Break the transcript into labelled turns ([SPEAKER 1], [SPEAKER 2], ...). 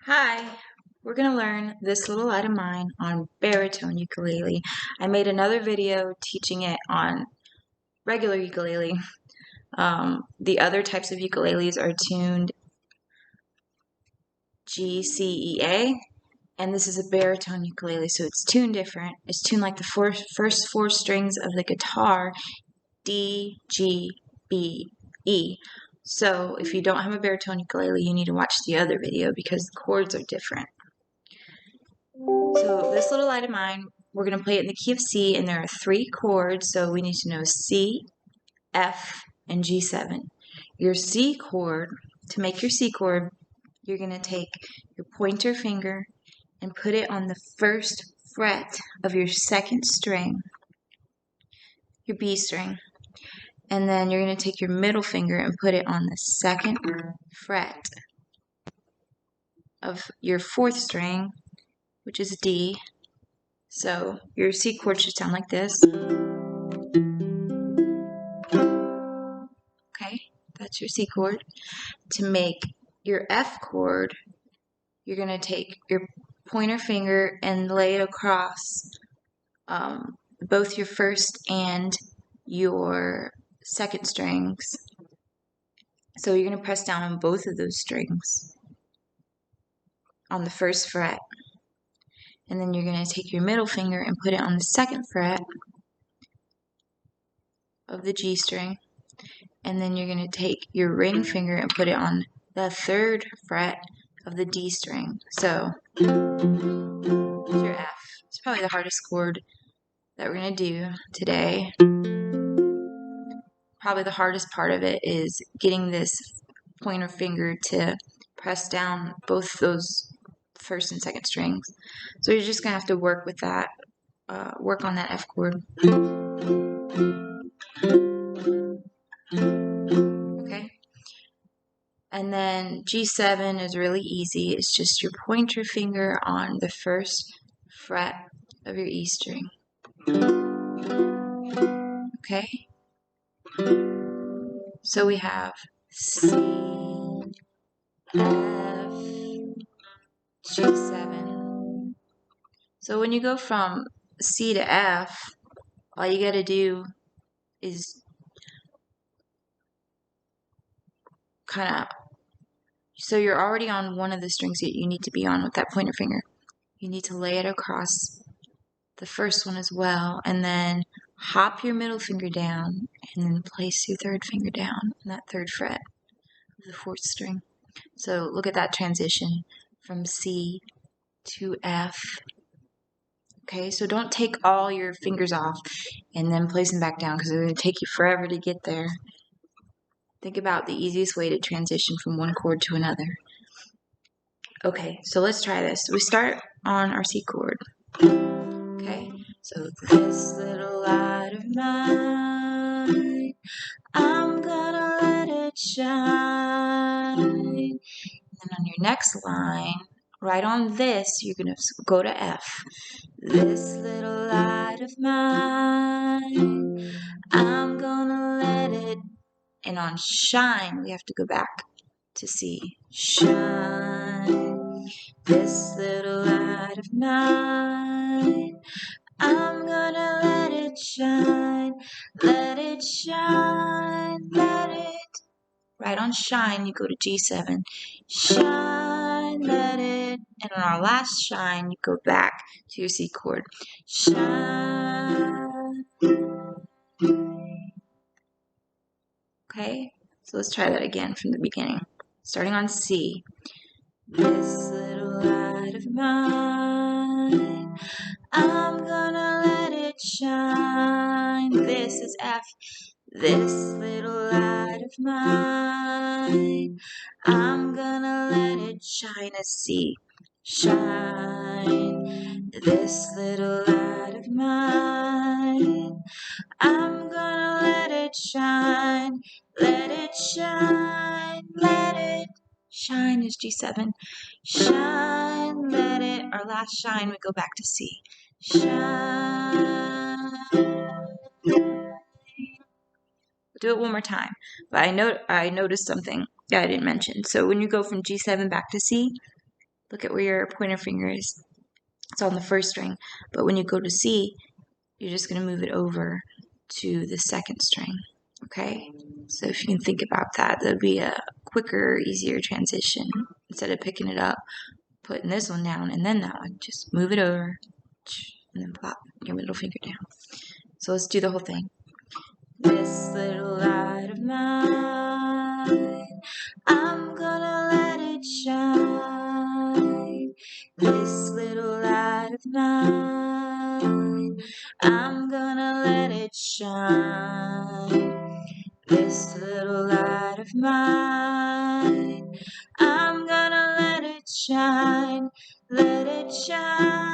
[SPEAKER 1] Hi, we're going to learn This Little Light of Mine on baritone ukulele. I made another video teaching it on regular ukulele. The other types of ukuleles are tuned G, C, E, A, and this is a baritone ukulele, so it's tuned different. It's tuned like the first four strings of the guitar, D, G, B, E. So if you don't have a baritone ukulele, you need to watch the other video because the chords are different. So This Little Light of Mine, we're going to play it in the key of C, and there are 3 chords, so we need to know C, F, and G7. Your C chord, to make your C chord, you're going to take your pointer finger and put it on the first fret of your second string, your B string, and then you're going to take your middle finger and put it on the second fret of your fourth string, which is D. So your C chord should sound like this. Okay, that's your C chord. To make your F chord, you're going to take your pointer finger and lay it across both your first and your second strings. So you're going to press down on both of those strings on the first fret. And then you're going to take your middle finger and put it on the second fret of the G string. And then you're going to take your ring finger and put it on the third fret of the D string. So here's your F. It's probably the hardest chord that we're going to do today. Probably the hardest part of it is getting this pointer finger to press down both those first and second strings. So you're just going to have to work with that, work on that F chord. Okay? And then G7 is really easy. It's just your pointer finger on the first fret of your E string. Okay? So we have C, F, G7. So when you go from C to F, all you gotta do is so you're already on one of the strings that you need to be on with that pointer finger. You need to lay it across the first one as well, and then hop your middle finger down, and then place your third finger down on that third fret of the fourth string. So look at that transition from C to F. Okay, so don't take all your fingers off and then place them back down because it's going to take you forever to get there. Think about the easiest way to transition from one chord to another. Okay, so let's try this. We start on our C chord. Okay, so this little light of mine, I'm gonna let it shine. And then on your next line, right on this, you're gonna go to F. This little light of mine, I'm gonna let it. And on shine, we have to go back to C. Shine, this little light of mine, I'm gonna let it shine, let it shine, let it. Right on shine, you go to G7. Shine, let it. And on our last shine, you go back to your C chord. Shine. Okay, so let's try that again from the beginning. Starting on C. This little light of mine, I'm gonna let it shine. This is F. This little light of mine, I'm gonna let it shine as C. Shine. This little light of mine, I'm gonna let it shine. Let it shine. Let it shine is G7. Shine, let it. Our last shine, we go back to C. Shine. Do it one more time. But I noticed something that I didn't mention. So when you go from G7 back to C, look at where your pointer finger is. It's on the first string, but when you go to C, you're just going to move it over to the second string, okay? So if you can think about that, that'd be a quicker, easier transition. Instead of picking it up, putting this one down, and then that one, just move it over, and then plop your middle finger down. So let's do the whole thing. This little light of mine, I'm gonna let it shine. This little light of mine, I'm gonna let it shine. This little light of mine, I'm gonna let it shine, let it shine.